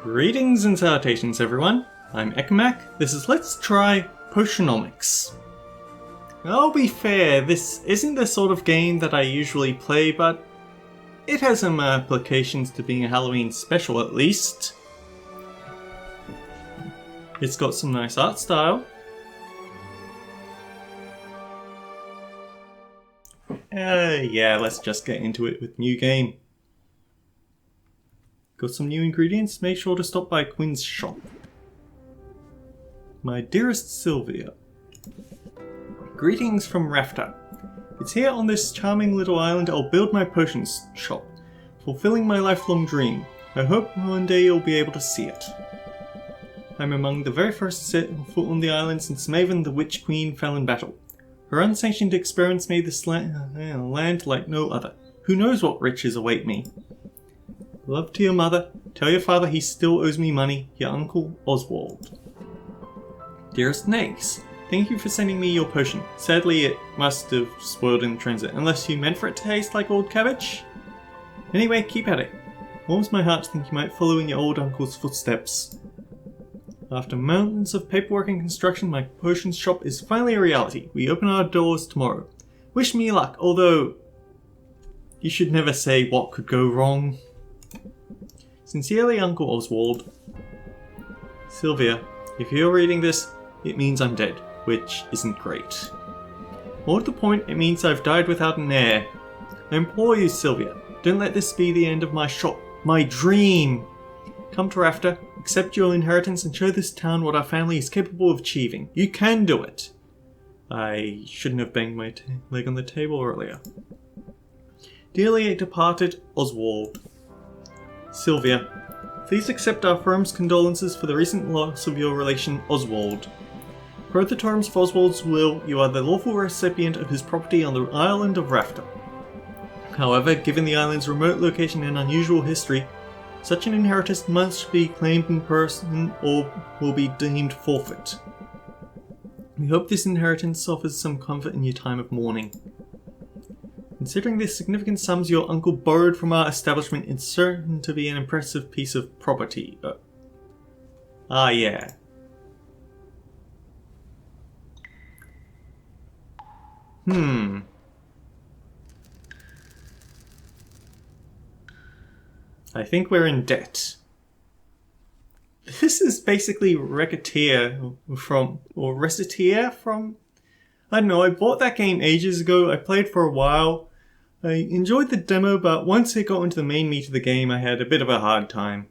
Greetings and salutations everyone, I'm Ekamak. This is Let's Try Potionomics. I'll be fair, this isn't the sort of game that I usually play, but it has some applications to being a Halloween special at least. It's got some nice art style. Yeah, let's just get into it with new game. Got some new ingredients? Make sure to stop by Quinn's shop. My dearest Sylvia. Greetings from Rafta. It's here on this charming little island I'll build my potions shop, fulfilling my lifelong dream. I hope one day you'll be able to see it. I'm among the very first to set foot on the island since Maven the Witch Queen fell in battle. Her unsanctioned experiments made this land like no other. Who knows what riches await me? Love to your mother. Tell your father he still owes me money. Your Uncle Oswald. Dearest Nace, thank you for sending me your potion. Sadly, it must have spoiled in transit, unless you meant for it to taste like old cabbage. Anyway, keep at it. Warms my heart to think you might follow in your old uncle's footsteps. After mountains of paperwork and construction, my potions shop is finally a reality. We open our doors tomorrow. Wish me luck, although you should never say what could go wrong. Sincerely, Uncle Oswald. Sylvia, if you're reading this, it means I'm dead, which isn't great. More to the point, it means I've died without an heir. I implore you, Sylvia, don't let this be the end of my shop, my dream. Come to Rafta, accept your inheritance and show this town what our family is capable of achieving. You can do it. I shouldn't have banged my leg on the table earlier. Dearly departed Oswald. Sylvia, please accept our firm's condolences for the recent loss of your relation Oswald. Per the terms of Oswald's will, you are the lawful recipient of his property on the island of Rafta. However, given the island's remote location and unusual history, such an inheritance must be claimed in person or will be deemed forfeit. We hope this inheritance offers some comfort in your time of mourning. Considering the significant sums your uncle borrowed from our establishment, it's certain to be an impressive piece of property. Yeah. I think we're in debt. This is basically Recettear from... I don't know, I bought that game ages ago, I played for a while. I enjoyed the demo, but once it got into the main meat of the game, I had a bit of a hard time.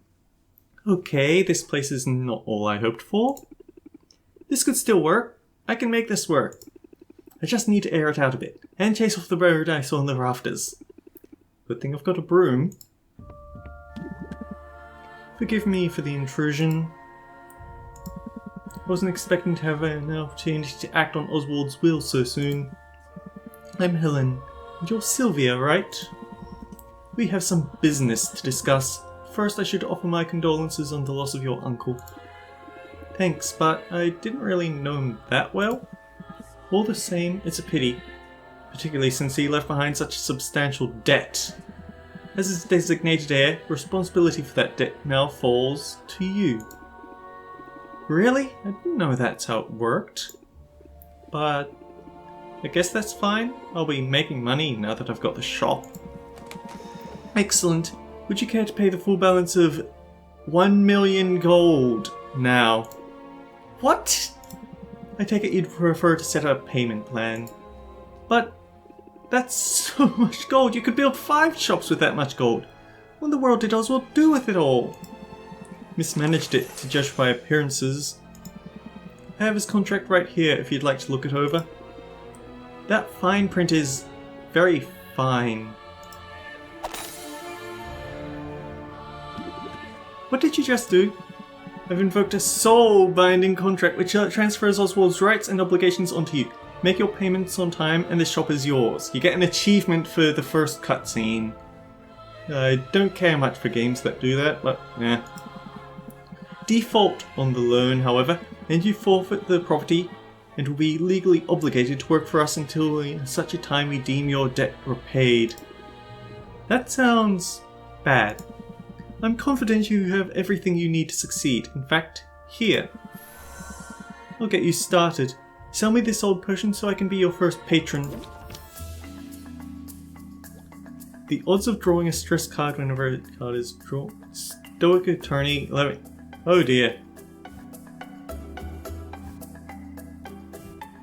Okay, this place is not all I hoped for. This could still work. I can make this work. I just need to air it out a bit, and chase off the bird I saw in the rafters. Good thing I've got a broom. Forgive me for the intrusion. I wasn't expecting to have an opportunity to act on Oswald's will so soon. I'm Helen, and you're Sylvia, right? We have some business to discuss. First, I should offer my condolences on the loss of your uncle. Thanks, but I didn't really know him that well. All the same, it's a pity, particularly since he left behind such a substantial debt. As his designated heir, responsibility for that debt now falls to you. Really? I didn't know that's how it worked. But I guess that's fine. I'll be making money now that I've got the shop. Excellent. Would you care to pay the full balance of 1 million gold now? What? I take it you'd prefer to set up a payment plan. But that's so much gold. You could build 5 shops with that much gold. What in the world did Oswald do with it all? Mismanaged it, to judge by appearances. I have his contract right here if you'd like to look it over. That fine print is very fine. What did you just do? I've invoked a soul-binding contract which transfers Oswald's rights and obligations onto you. Make your payments on time and the shop is yours. You get an achievement for the first cutscene. I don't care much for games that do that, but yeah. Default on the loan, however, and you forfeit the property and will be legally obligated to work for us until such a time we deem your debt repaid. That sounds bad. I'm confident you have everything you need to succeed. In fact, here. I'll get you started. Sell me this old potion so I can be your first patron. The odds of drawing a stress card whenever a card is drawn. Stoic Attorney 11. Oh dear.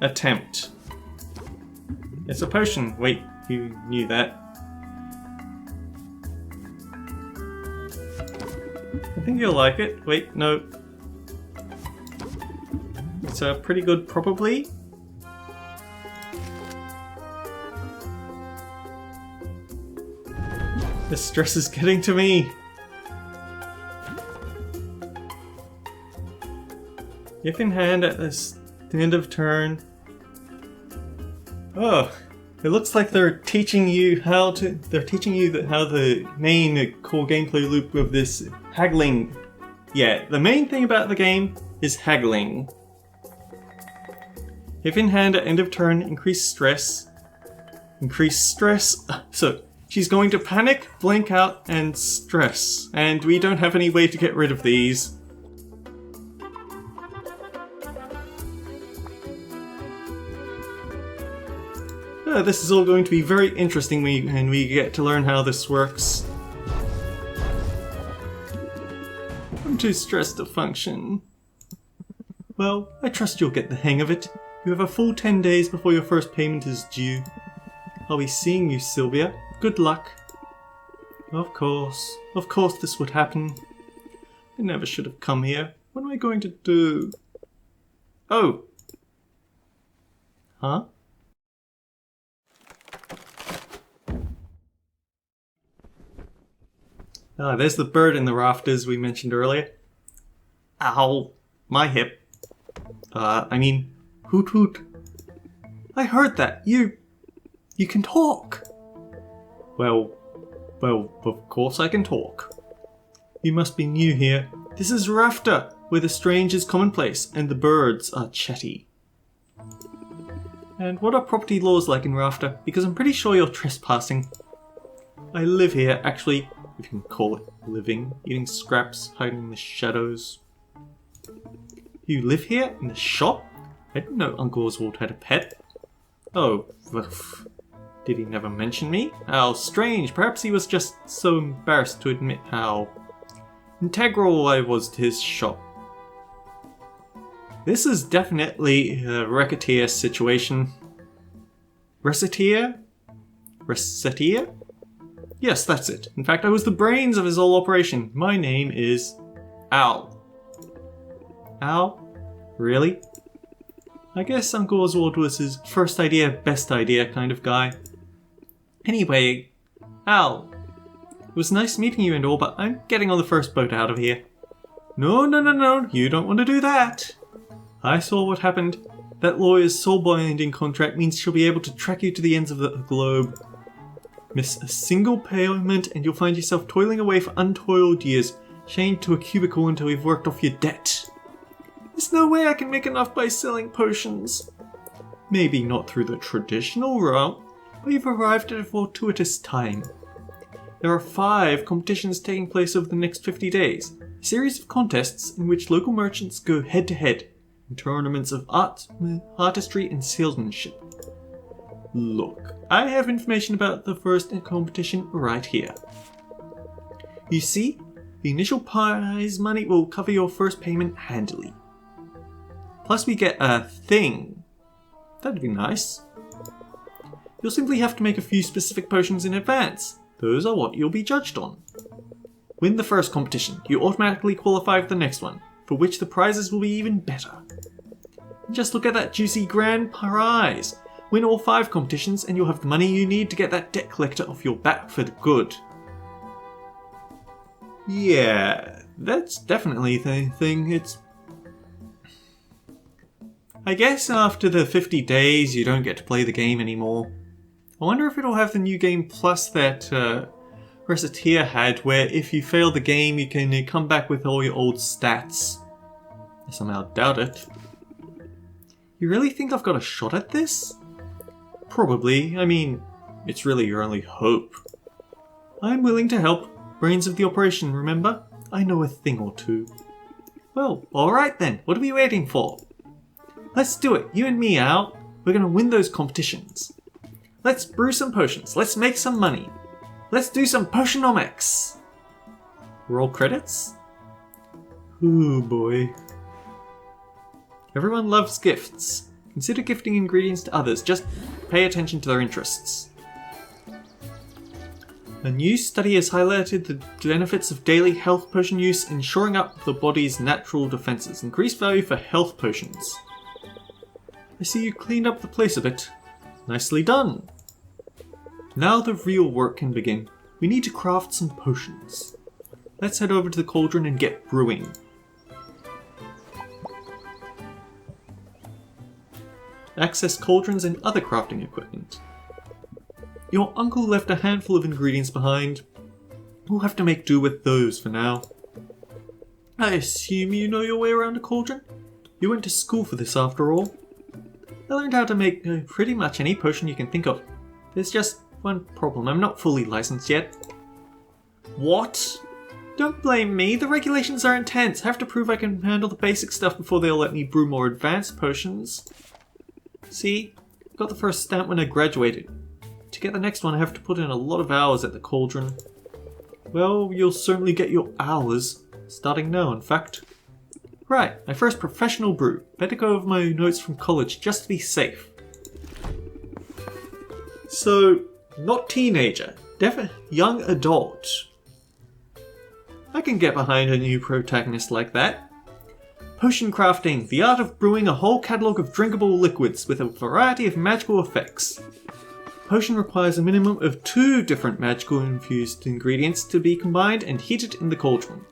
Attempt. It's a potion. Wait, you knew that. I think you'll like it. Wait, no. It's pretty good, probably. The stress is getting to me. If in hand at the end of turn. Oh, it looks like they're teaching you how to. They're teaching you how the main core gameplay loop of this haggling. Yeah, the main thing about the game is haggling. If in hand at end of turn, increase stress. Increase stress. So she's going to panic, blink out, and stress. And we don't have any way to get rid of these. This is all going to be very interesting when we get to learn how this works. I'm too stressed to function. Well, I trust you'll get the hang of it. You have a full 10 days before your first payment is due. I'll be seeing you, Sylvia. Good luck. Of course this would happen. I never should have come here. What am I going to do? Oh. Huh? Ah, there's the bird in the rafters we mentioned earlier. Ow. My hip. Hoot hoot. I heard that. You can talk. Well, of course I can talk. You must be new here. This is Rafter, where the strange is commonplace and the birds are chatty. And what are property laws like in Rafter? Because I'm pretty sure you're trespassing. I live here, actually, if you can call it living, eating scraps, hiding in the shadows. You live here? In the shop? I didn't know Uncle Oswald had a pet. Oh, did he never mention me? How strange. Perhaps he was just so embarrassed to admit how integral I was to his shop. This is definitely a Recettear situation. Recettear? Recettear? Yes, that's it. In fact, I was the brains of his whole operation. My name is Al. Al? Really? I guess Uncle Oswald was his first idea, best idea kind of guy. Anyway, Al, it was nice meeting you and all, but I'm getting on the first boat out of here. No, you don't want to do that. I saw what happened. That lawyer's soul-binding contract means she'll be able to track you to the ends of the globe. Miss a single payment and you'll find yourself toiling away for untoiled years, chained to a cubicle until you've worked off your debt. There's no way I can make enough by selling potions. Maybe not through the traditional route, but you've arrived at a fortuitous time. There are 5 competitions taking place over the next 50 days, a series of contests in which local merchants go head-to-head in tournaments of art, artistry and salesmanship. Look, I have information about the first competition right here. You see, the initial prize money will cover your first payment handily. Plus we get a thing. That'd be nice. You'll simply have to make a few specific potions in advance. Those are what you'll be judged on. Win the first competition, you automatically qualify for the next one, for which the prizes will be even better. Just look at that juicy grand prize. Win all 5 competitions and you'll have the money you need to get that debt collector off your back for good. Yeah, that's definitely the thing. I guess after the 50 days you don't get to play the game anymore. I wonder if it'll have the new game plus that Recettear had, where if you fail the game you can come back with all your old stats. I somehow doubt it. You really think I've got a shot at this? Probably. I mean, it's really your only hope. I'm willing to help. brains of the operation, remember? I know a thing or two. Well, alright then, what are we waiting for? Let's do it, you and me, Al. We're gonna win those competitions. Let's brew some potions, let's make some money. Let's do some potionomics. Roll credits? Ooh boy. Everyone loves gifts. Consider gifting ingredients to others, just pay attention to their interests. A new study has highlighted the benefits of daily health potion use in shoring up the body's natural defenses. Increased value for health potions. I see you cleaned up the place a bit. Nicely done. Now the real work can begin. We need to craft some potions. Let's head over to the cauldron and get brewing. Access cauldrons and other crafting equipment. Your uncle left a handful of ingredients behind. We'll have to make do with those for now. I assume you know your way around a cauldron? You went to school for this after all. I learned how to make pretty much any potion you can think of. There's just one problem, I'm not fully licensed yet. What? Don't blame me, the regulations are intense. I have to prove I can handle the basic stuff before they'll let me brew more advanced potions. See, I got the first stamp when I graduated. To get the next one I have to put in a lot of hours at the cauldron. Well, you'll certainly get your hours. Starting now, in fact. Right, my first professional brew. Better go over my notes from college just to be safe. So, not teenager, young adult. I can get behind a new protagonist like that. Potion crafting, the art of brewing a whole catalogue of drinkable liquids with a variety of magical effects. Potion requires a minimum of 2 different magical infused ingredients to be combined and heated in the cauldron.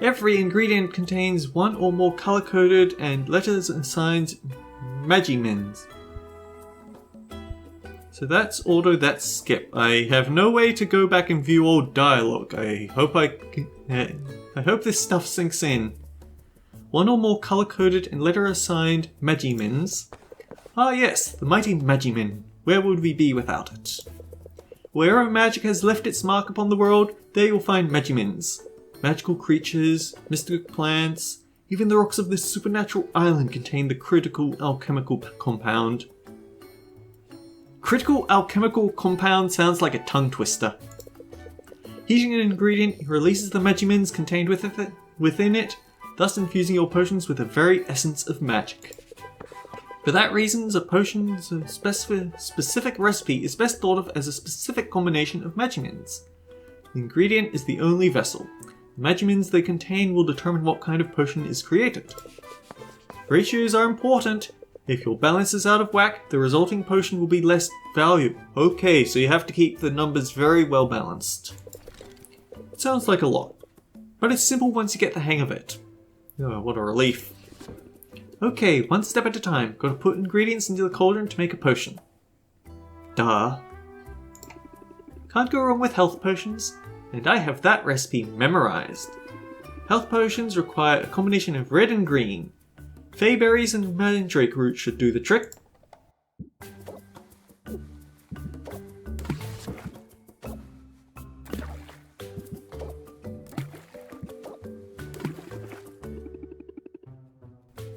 Every ingredient contains 1 or more color-coded and letters and signs magimins. So that's auto, that's skip. I have no way to go back and view old dialogue. I hope this stuff sinks in. 1 or more color-coded and letter-assigned magimins. Ah yes, the mighty Magimin. Where would we be without it? Wherever magic has left its mark upon the world, there you'll find Magimins. Magical creatures, mystical plants, even the rocks of this supernatural island contain the critical alchemical compound. Critical alchemical compound sounds like a tongue twister. Heating an ingredient releases the Magimins contained within it, thus infusing your potions with the very essence of magic. For that reason, a potion's specific recipe is best thought of as a specific combination of Magimins. The ingredient is the only vessel. The Magimins they contain will determine what kind of potion is created. Ratios are important. If your balance is out of whack, the resulting potion will be less valuable. Okay, so you have to keep the numbers very well balanced. It sounds like a lot, but it's simple once you get the hang of it. Oh, what a relief. Okay, one step at a time. Gotta put ingredients into the cauldron to make a potion. Duh. Can't go wrong with health potions, and I have that recipe memorized. Health potions require a combination of red and green. Fey berries and mandrake root should do the trick.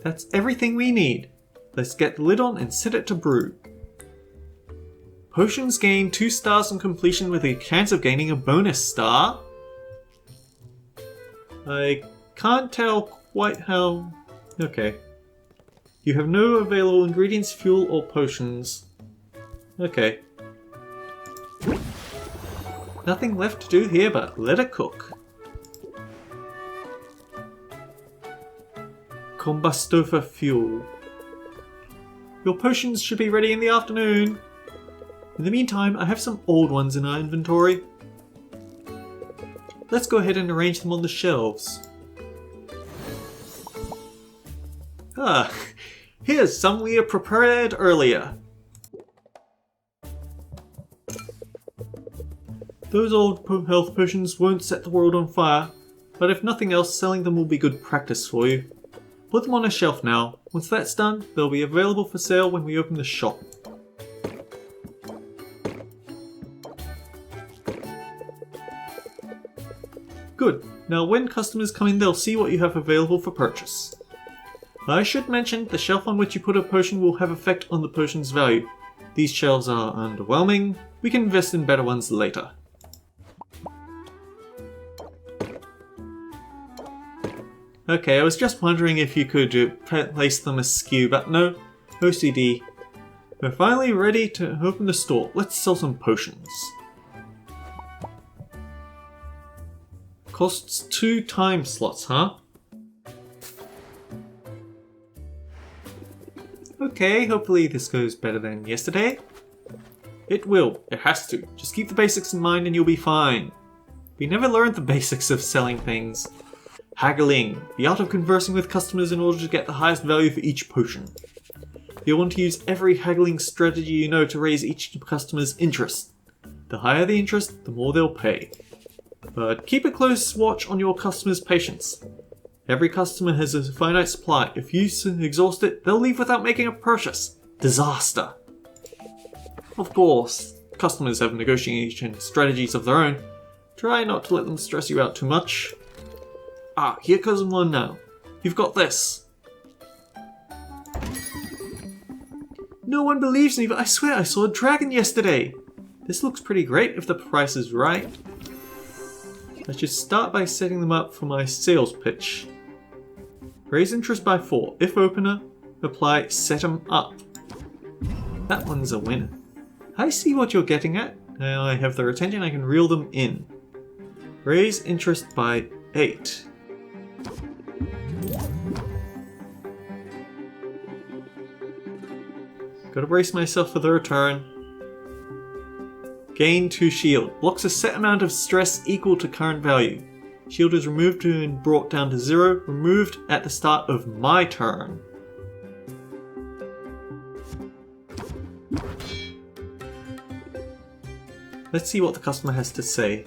That's everything we need. Let's get the lid on and set it to brew. Potions gain 2 stars on completion with a chance of gaining a bonus star. I can't tell quite how... Okay. You have no available ingredients, fuel, or potions. Okay. Nothing left to do here but let it cook. Combustofa fuel. Your potions should be ready in the afternoon. In the meantime, I have some old ones in our inventory. Let's go ahead and arrange them on the shelves. Ah, here's some we had prepared earlier. Those old health potions won't set the world on fire, but if nothing else, selling them will be good practice for you. Put them on a shelf now. Once that's done, they'll be available for sale when we open the shop. Good. Now when customers come in, they'll see what you have available for purchase. I should mention, the shelf on which you put a potion will have effect on the potion's value. These shelves are underwhelming. We can invest in better ones later. Okay, I was just wondering if you could place them askew, but no. OCD. We're finally ready to open the store. Let's sell some potions. Costs 2 time slots, huh? Okay, hopefully this goes better than yesterday. It will. It has to. Just keep the basics in mind and you'll be fine. We never learned the basics of selling things. Haggling. The art of conversing with customers in order to get the highest value for each potion. You'll want to use every haggling strategy you know to raise each customer's interest. The higher the interest, the more they'll pay. But keep a close watch on your customers' patience. Every customer has a finite supply. If you exhaust it, they'll leave without making a purchase. Disaster. Of course, customers have negotiation strategies of their own. Try not to let them stress you out too much. Ah, here comes one now. You've got this. No one believes me, but I swear I saw a dragon yesterday. This looks pretty great if the price is right. I should start by setting them up for my sales pitch. Raise interest by 4. If opener, apply set 'em up. That one's a winner. I see what you're getting at. Now I have their attention, I can reel them in. Raise interest by 8. Gotta brace myself for the return. Gain 2 shield. Blocks a set amount of stress equal to current value. Shield is removed and brought down to 0. Removed at the start of my turn. Let's see what the customer has to say.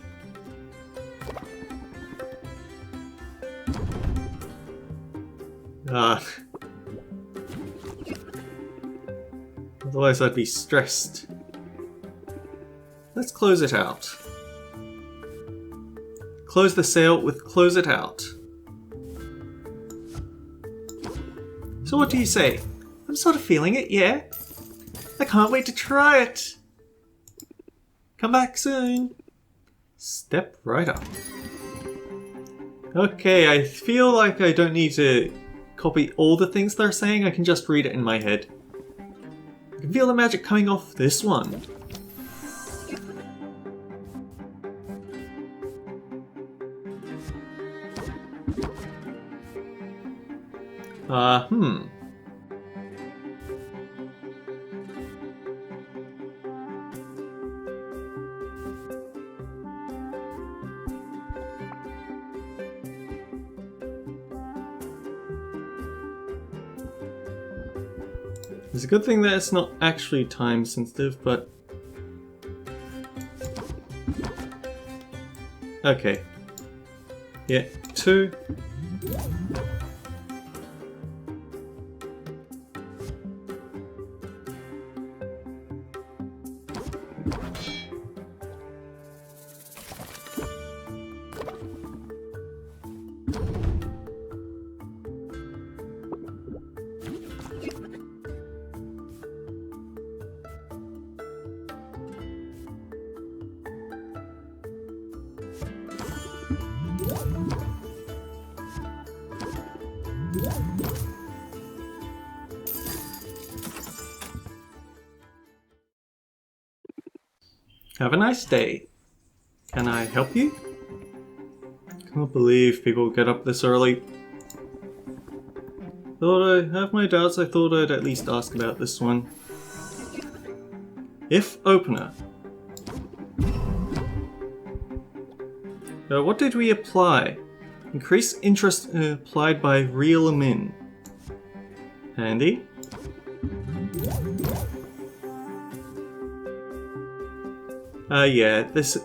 Otherwise I'd be stressed. Let's close it out. Close the sale with close it out. So what do you say? I'm sort of feeling it, yeah? I can't wait to try it. Come back soon. Step right up. Okay, I feel like I don't need to copy all the things they're saying, I can just read it in my head. I can feel the magic coming off this one. It's a good thing that it's not actually time sensitive, but... Okay. Yeah, 2. Have a nice day. Can I help you? Can't believe people get up this early. Though I have my doubts, I thought I'd at least ask about this one. If opener. What did we apply? Increase interest applied by reel 'em in. Handy. Yeah, this...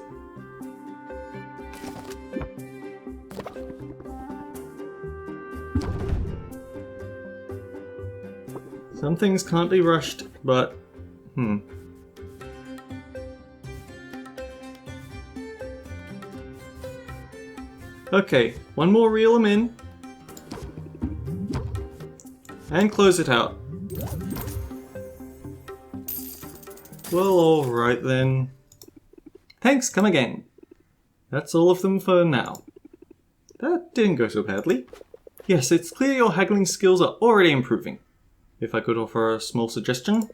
Some things can't be rushed, but... Okay, one more reel them in. And close it out. Well, alright then. Thanks, come again. That's all of them for now. That didn't go so badly. Yes, it's clear your haggling skills are already improving. If I could offer a small suggestion.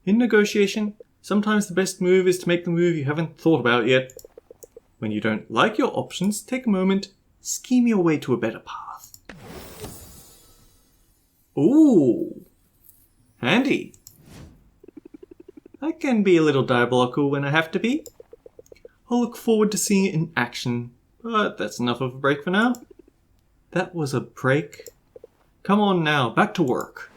In negotiation, sometimes the best move is to make the move you haven't thought about yet. When you don't like your options, take a moment, scheme your way to a better path. Ooh, handy. I can be a little diabolical when I have to be. I'll look forward to seeing it in action, but that's enough of a break for now. That was a break. Come on now, back to work.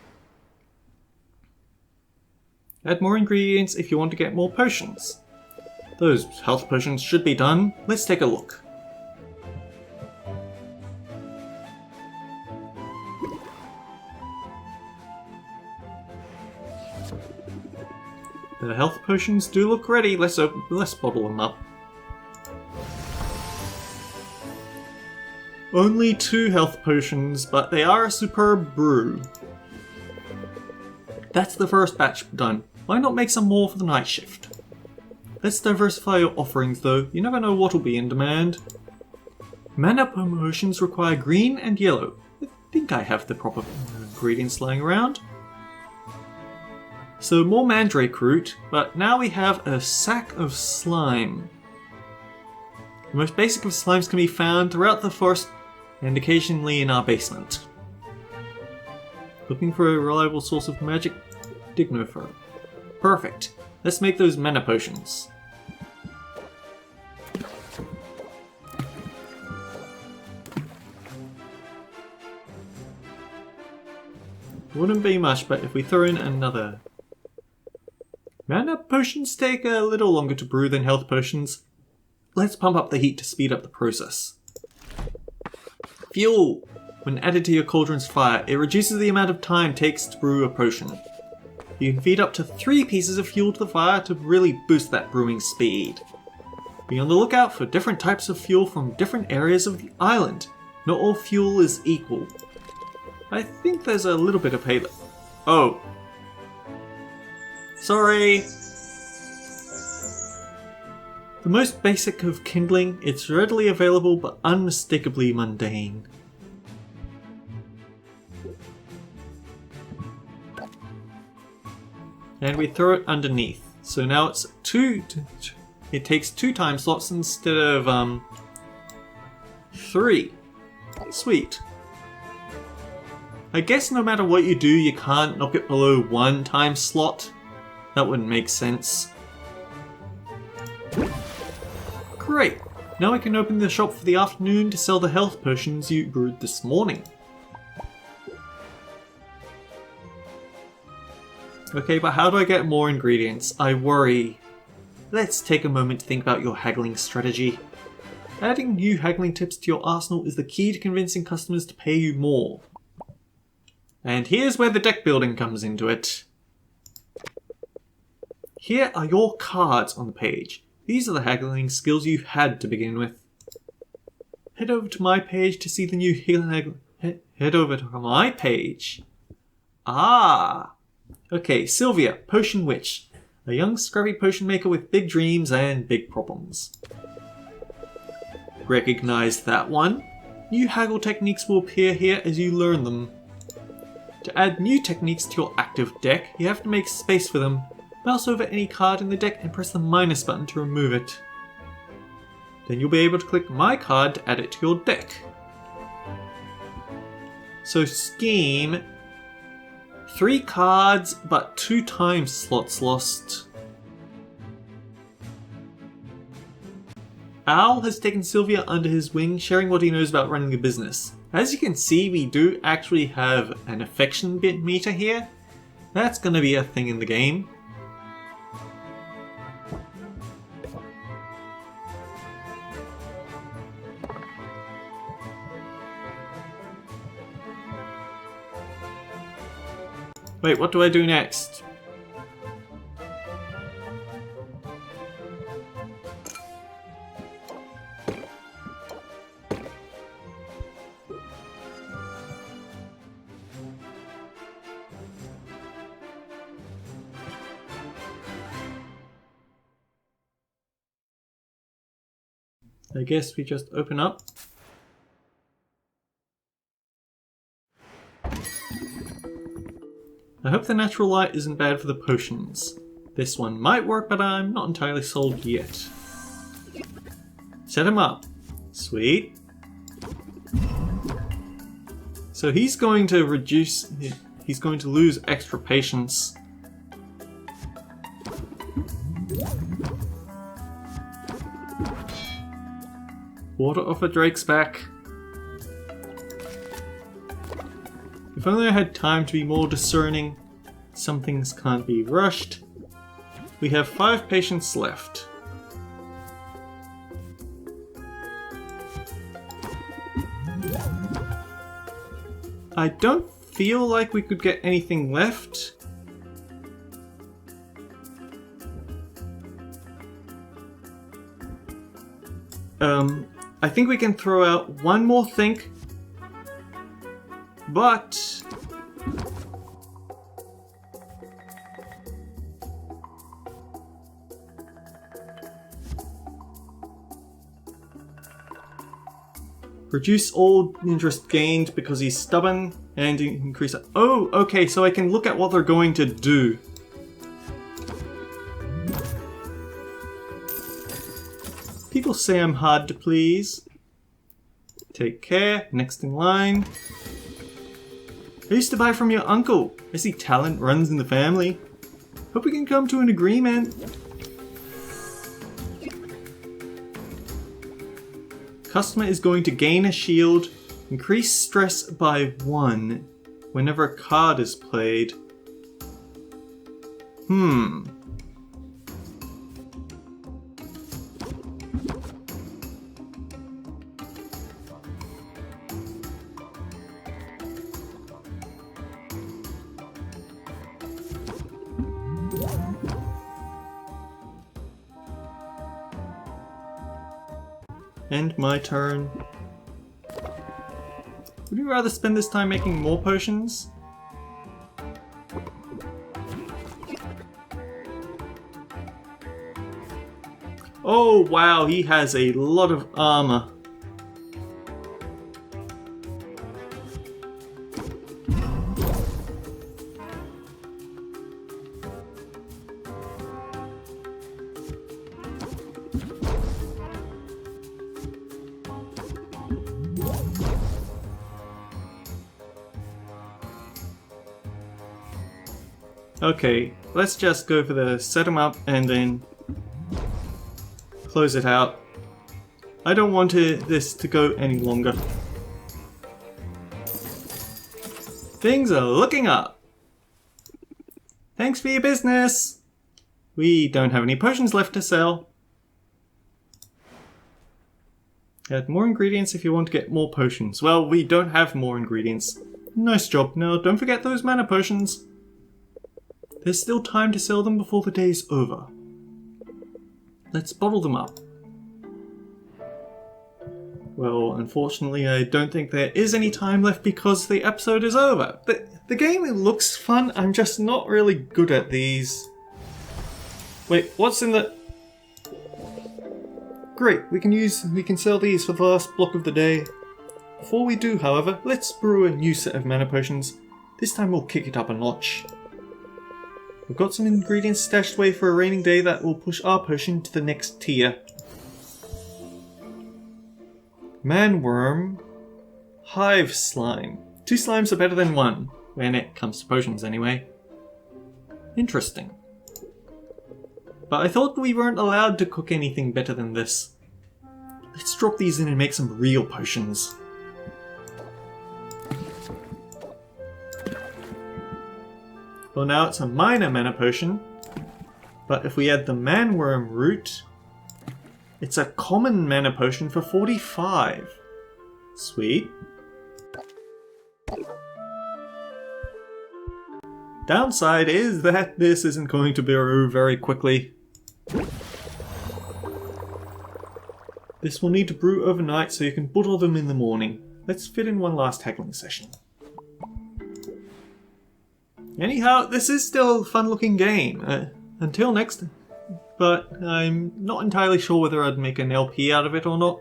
Add more ingredients if you want to get more potions. Those health potions should be done. Let's take a look. The health potions do look ready. Let's bottle them up. Only 2 health potions, but they are a superb brew. That's the first batch done. Why not make some more for the night shift? Let's diversify your offerings though. You never know what'll be in demand. Mana potions require green and yellow. I think I have the proper ingredients lying around. So more mandrake root, but now we have a sack of slime. The most basic of slimes can be found throughout the forest and occasionally in our basement. Looking for a reliable source of magic? Dignofur. Perfect. Let's make those mana potions. Wouldn't be much, but if we throw in another... Mana potions take a little longer to brew than health potions. Let's pump up the heat to speed up the process. Fuel! When added to your cauldron's fire, it reduces the amount of time it takes to brew a potion. You can feed up to 3 pieces of fuel to the fire to really boost that brewing speed. Be on the lookout for different types of fuel from different areas of the island. Not all fuel is equal. I think there's a little bit of hay. Oh. Sorry. The most basic of kindling, it's readily available but unmistakably mundane. And we throw it underneath. So now it's it takes 2 time slots instead of 3. Sweet. I guess no matter what you do, you can't knock it below 1 time slot. That wouldn't make sense. Great! Now I can open the shop for the afternoon to sell the health potions you brewed this morning. Okay, but how do I get more ingredients? I worry. Let's take a moment to think about your haggling strategy. Adding new haggling tips to your arsenal is the key to convincing customers to pay you more. And here's where the deck building comes into it. Here are your cards on the page. These are the haggling skills you've had to begin with. Head over to my page to see the new head over to my page. Ah! Okay, Sylvia, Potion Witch. A young scrappy potion maker with big dreams and big problems. Recognize that one. New haggle techniques will appear here as you learn them. To add new techniques to your active deck, you have to make space for them. Mouse over any card in the deck and press the minus button to remove it. Then you'll be able to click my card to add it to your deck. So Scheme, 3 cards but 2 time slots lost. Owl has taken Sylvia under his wing, sharing what he knows about running a business. As you can see, we do actually have an affection bit meter here. That's going to be a thing in the game. Wait, what do I do next? I guess we just open up. I hope the natural light isn't bad for the potions. This one might work, but I'm not entirely sold yet. Set him up. Sweet. So he's going to he's going to lose extra patience. Water off of Drake's back. If only I had time to be more discerning. Some things can't be rushed. We have 5 patients left. I don't feel like we could get anything left. I think we can throw out one more think, but reduce all interest gained because he's stubborn and increase it. Oh, okay, so I can look at what they're going to do. People say I'm hard to please. Take care. Next in line. I used to buy from your uncle. I see talent runs in the family. Hope we can come to an agreement. Customer is going to gain a shield. Increase stress by 1 whenever a card is played. And my turn. Would you rather spend this time making more potions? Oh wow, he has a lot of armor. Okay, let's just go for the set them up and then close it out. I don't want this to go any longer. Things are looking up. Thanks for your business. We don't have any potions left to sell. Add more ingredients if you want to get more potions. Well, we don't have more ingredients. Nice job. Now, don't forget those mana potions. There's still time to sell them before the day's over. Let's bottle them up. Well, unfortunately, I don't think there is any time left because the episode is over. The game looks fun, I'm just not really good at these. Wait, what's in the... Great, we can sell these for the last block of the day. Before we do, however, let's brew a new set of mana potions. This time we'll kick it up a notch. We've got some ingredients stashed away for a raining day that will push our potion to the next tier. Manworm, Hive Slime. 2 slimes are better than 1, when it comes to potions anyway. Interesting. But I thought we weren't allowed to cook anything better than this. Let's drop these in and make some real potions. Well, now it's a minor mana potion, but if we add the Manworm root, it's a common mana potion for 45. Sweet. Downside is that this isn't going to brew very quickly. This will need to brew overnight so you can bottle them in the morning. Let's fit in one last haggling session. Anyhow, this is still a fun looking game. Until next but I'm not entirely sure whether I'd make an LP out of it or not.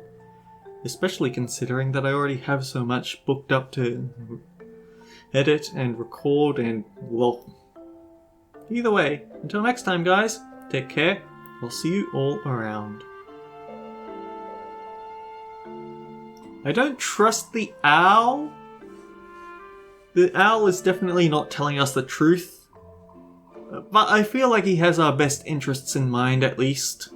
Especially considering that I already have so much booked up to edit and record and, well... Either way, until next time guys, take care, I'll see you all around. I don't trust the owl. The owl is definitely not telling us the truth. But I feel like he has our best interests in mind at least.